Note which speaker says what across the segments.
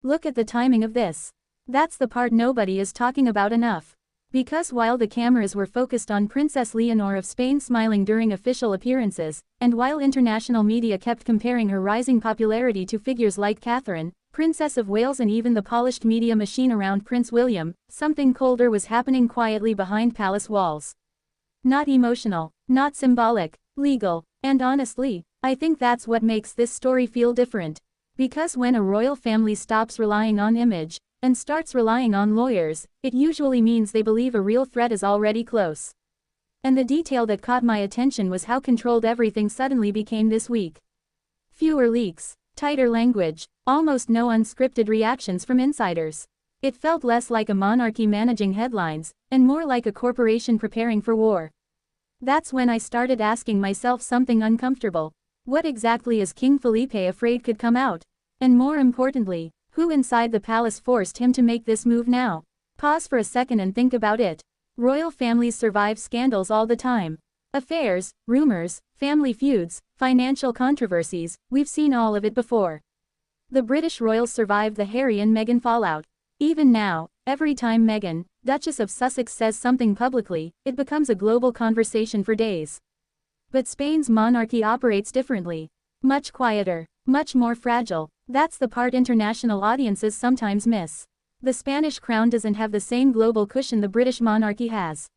Speaker 1: Look at the timing of this. That's the part nobody is talking about enough. Because while the cameras were focused on Princess Leonor of Spain smiling during official appearances, and while international media kept comparing her rising popularity to figures like Catherine, Princess of Wales, and even the polished media machine around Prince William, something colder was happening quietly behind palace walls. Not emotional, not symbolic, legal, and honestly, I think that's what makes this story feel different. Because when a royal family stops relying on image, and starts relying on lawyers, it usually means they believe a real threat is already close. And the detail that caught my attention was how controlled everything suddenly became this week. Fewer leaks, tighter language, almost no unscripted reactions from insiders. It felt less like a monarchy managing headlines, and more like a corporation preparing for war. That's when I started asking myself something uncomfortable. What exactly is King Felipe afraid could come out? And more importantly, who inside the palace forced him to make this move now? Pause for a second and think about it. Royal families survive scandals all the time. Affairs, rumors, family feuds, financial controversies, we've seen all of it before. The British royals survived the Harry and Meghan fallout. Even now, every time Meghan, Duchess of Sussex, says something publicly, it becomes a global conversation for days. But Spain's monarchy operates differently. Much quieter, much more fragile. That's the part international audiences sometimes miss. The Spanish crown doesn't have the same global cushion the British monarchy has.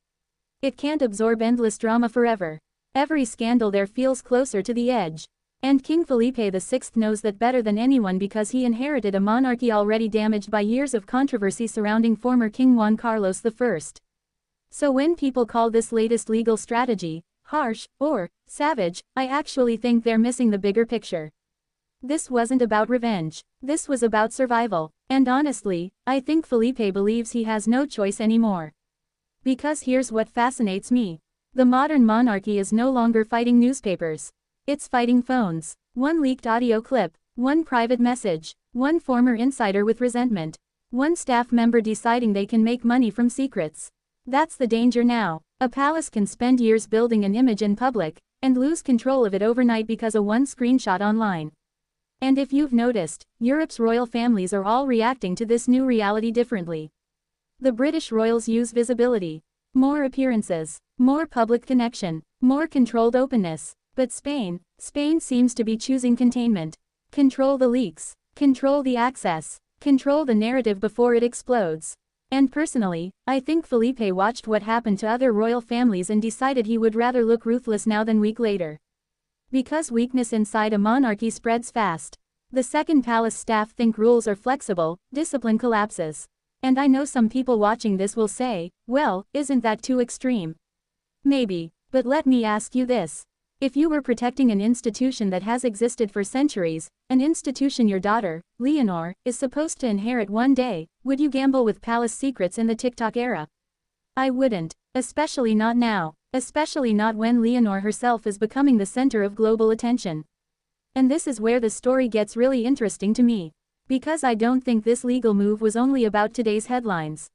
Speaker 1: It can't absorb endless drama forever. Every scandal there feels closer to the edge. And King Felipe VI knows that better than anyone because he inherited a monarchy already damaged by years of controversy surrounding former King Juan Carlos I. So when people call this latest legal strategy harsh or savage, I actually think they're missing the bigger picture. This wasn't about revenge. This was about survival. And honestly, I think Felipe believes he has no choice anymore. Because here's what fascinates me. The modern monarchy is no longer fighting newspapers. It's fighting phones. One leaked audio clip, one private message, one former insider with resentment, one staff member deciding they can make money from secrets. That's the danger now. A palace can spend years building an image in public, and lose control of it overnight because of one screenshot online. And if you've noticed, Europe's royal families are all reacting to this new reality differently. The British royals use visibility, more appearances, more public connection, more controlled openness. But Spain seems to be choosing containment. Control the leaks, control the access, control the narrative before it explodes. And personally, I think Felipe watched what happened to other royal families and decided he would rather look ruthless now than weak later. Because weakness inside a monarchy spreads fast. The second palace staff think rules are flexible, discipline collapses. And I know some people watching this will say, well, isn't that too extreme? Maybe, but let me ask you this. If you were protecting an institution that has existed for centuries, an institution your daughter, Leonor, is supposed to inherit one day, would you gamble with palace secrets in the TikTok era? I wouldn't, especially not now. Especially not when Leonor herself is becoming the center of global attention. And this is where the story gets really interesting to me. Because I don't think this legal move was only about today's headlines.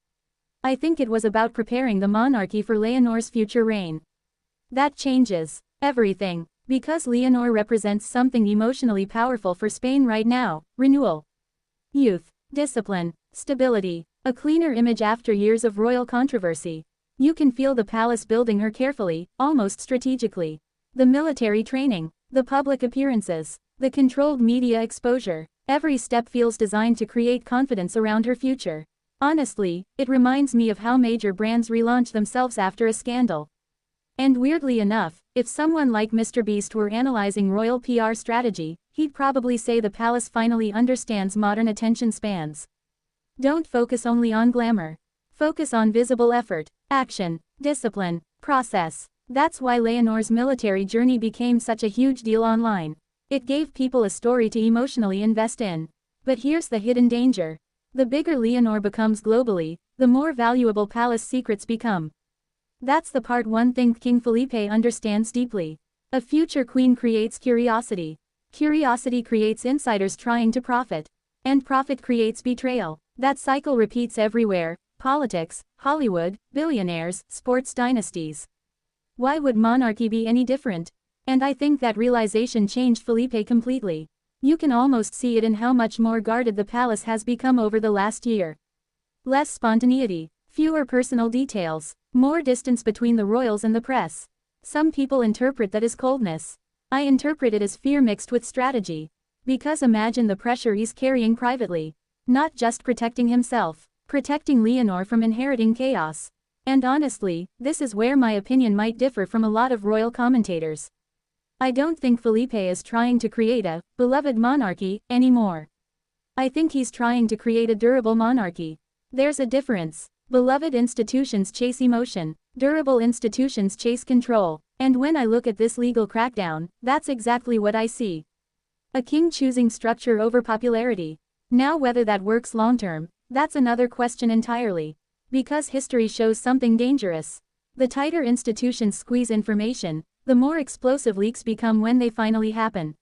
Speaker 1: I think it was about preparing the monarchy for Leonor's future reign. That changes everything. Because Leonor represents something emotionally powerful for Spain right now: renewal, youth, discipline, stability, a cleaner image after years of royal controversy. You can feel the palace building her carefully, almost strategically. The military training, the public appearances, the controlled media exposure. Every step feels designed to create confidence around her future. Honestly, it reminds me of how major brands relaunch themselves after a scandal. And weirdly enough, if someone like Mr. Beast were analyzing royal PR strategy, he'd probably say the palace finally understands modern attention spans. Don't focus only on glamour. Focus on visible effort, action, discipline, process. That's why Leonor's military journey became such a huge deal online. It gave people a story to emotionally invest in. But here's the hidden danger. The bigger Leonor becomes globally, the more valuable palace secrets become. That's the part one thing King Felipe understands deeply. A future queen creates curiosity. Curiosity creates insiders trying to profit. And profit creates betrayal. That cycle repeats everywhere. Politics, Hollywood, billionaires, sports dynasties. Why would monarchy be any different? And I think that realization changed Felipe completely. You can almost see it in how much more guarded the palace has become over the last year. Less spontaneity, fewer personal details, more distance between the royals and the press. Some people interpret that as coldness. I interpret it as fear mixed with strategy. Because imagine the pressure he's carrying privately. Not just protecting himself, protecting Leonor from inheriting chaos. And honestly, this is where my opinion might differ from a lot of royal commentators. I don't think Felipe is trying to create a beloved monarchy anymore. I think he's trying to create a durable monarchy. There's a difference. Beloved institutions chase emotion, durable institutions chase control, and when I look at this legal crackdown, that's exactly what I see. A king choosing structure over popularity. Now whether that works long-term, that's another question entirely. Because history shows something dangerous. The tighter institutions squeeze information, the more explosive leaks become when they finally happen.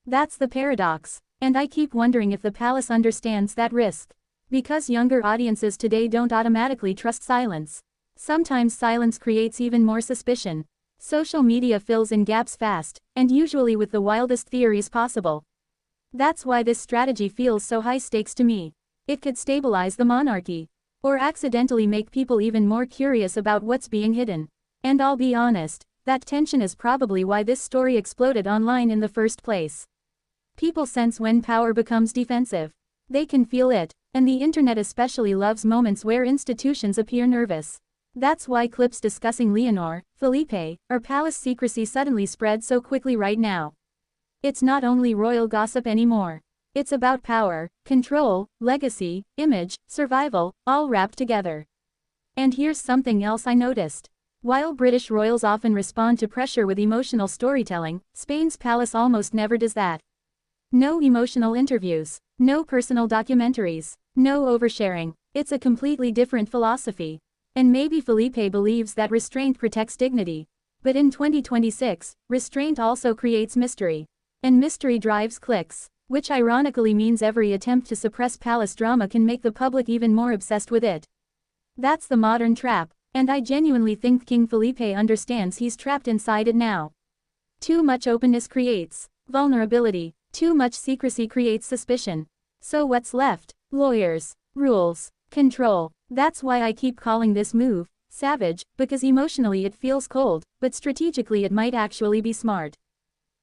Speaker 1: That's the paradox, and I keep wondering if the palace understands that risk. Because younger audiences today don't automatically trust silence. Sometimes silence creates even more suspicion. Social media fills in gaps fast, and usually with the wildest theories possible. That's why this strategy feels so high stakes to me. It could stabilize the monarchy, or accidentally make people even more curious about what's being hidden. And I'll be honest, that tension is probably why this story exploded online in the first place. People sense when power becomes defensive. They can feel it, and the internet especially loves moments where institutions appear nervous. That's why clips discussing Leonor, Felipe, or palace secrecy suddenly spread so quickly right now. It's not only royal gossip anymore. It's about power, control, legacy, image, survival, all wrapped together. And here's something else I noticed. While British royals often respond to pressure with emotional storytelling, Spain's palace almost never does that. No emotional interviews, no personal documentaries, no oversharing. It's a completely different philosophy. And maybe Felipe believes that restraint protects dignity. But in 2026, restraint also creates mystery. And mystery drives clicks, which ironically means every attempt to suppress palace drama can make the public even more obsessed with it. That's the modern trap, and I genuinely think King Felipe understands he's trapped inside it now. Too much openness creates vulnerability. Too much secrecy creates suspicion. So what's left? Lawyers, rules, control. That's why I keep calling this move savage, because emotionally it feels cold, but strategically it might actually be smart.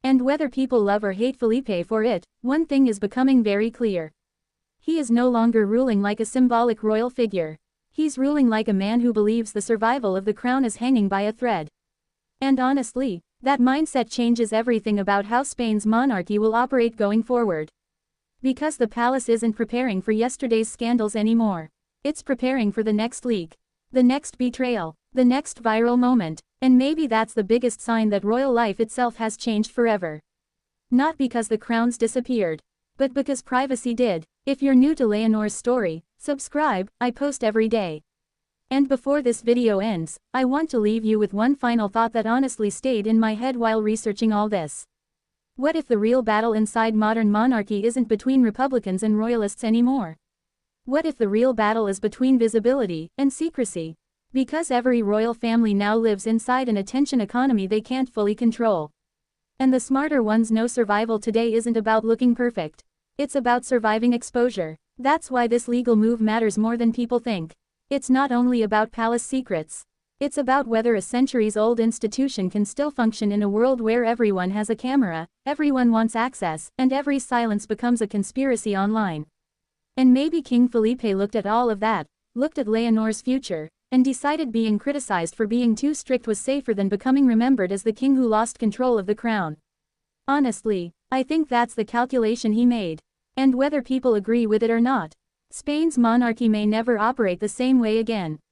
Speaker 1: And whether people love or hate Felipe for it, one thing is becoming very clear. He is no longer ruling like a symbolic royal figure. He's ruling like a man who believes the survival of the crown is hanging by a thread. And honestly, that mindset changes everything about how Spain's monarchy will operate going forward. Because the palace isn't preparing for yesterday's scandals anymore. It's preparing for the next leak, the next betrayal, the next viral moment, and maybe that's the biggest sign that royal life itself has changed forever. Not because the crowns disappeared, but because privacy did. If you're new to Leonor's story, subscribe, I post every day. And before this video ends, I want to leave you with one final thought that honestly stayed in my head while researching all this. What if the real battle inside modern monarchy isn't between Republicans and Royalists anymore? What if the real battle is between visibility and secrecy? Because every royal family now lives inside an attention economy they can't fully control. And the smarter ones know survival today isn't about looking perfect. It's about surviving exposure. That's why this legal move matters more than people think. It's not only about palace secrets. It's about whether a centuries-old institution can still function in a world where everyone has a camera, everyone wants access, and every silence becomes a conspiracy online. And maybe King Felipe looked at all of that, looked at Leonor's future, and decided being criticized for being too strict was safer than becoming remembered as the king who lost control of the crown. Honestly, I think that's the calculation he made. And whether people agree with it or not, Spain's monarchy may never operate the same way again.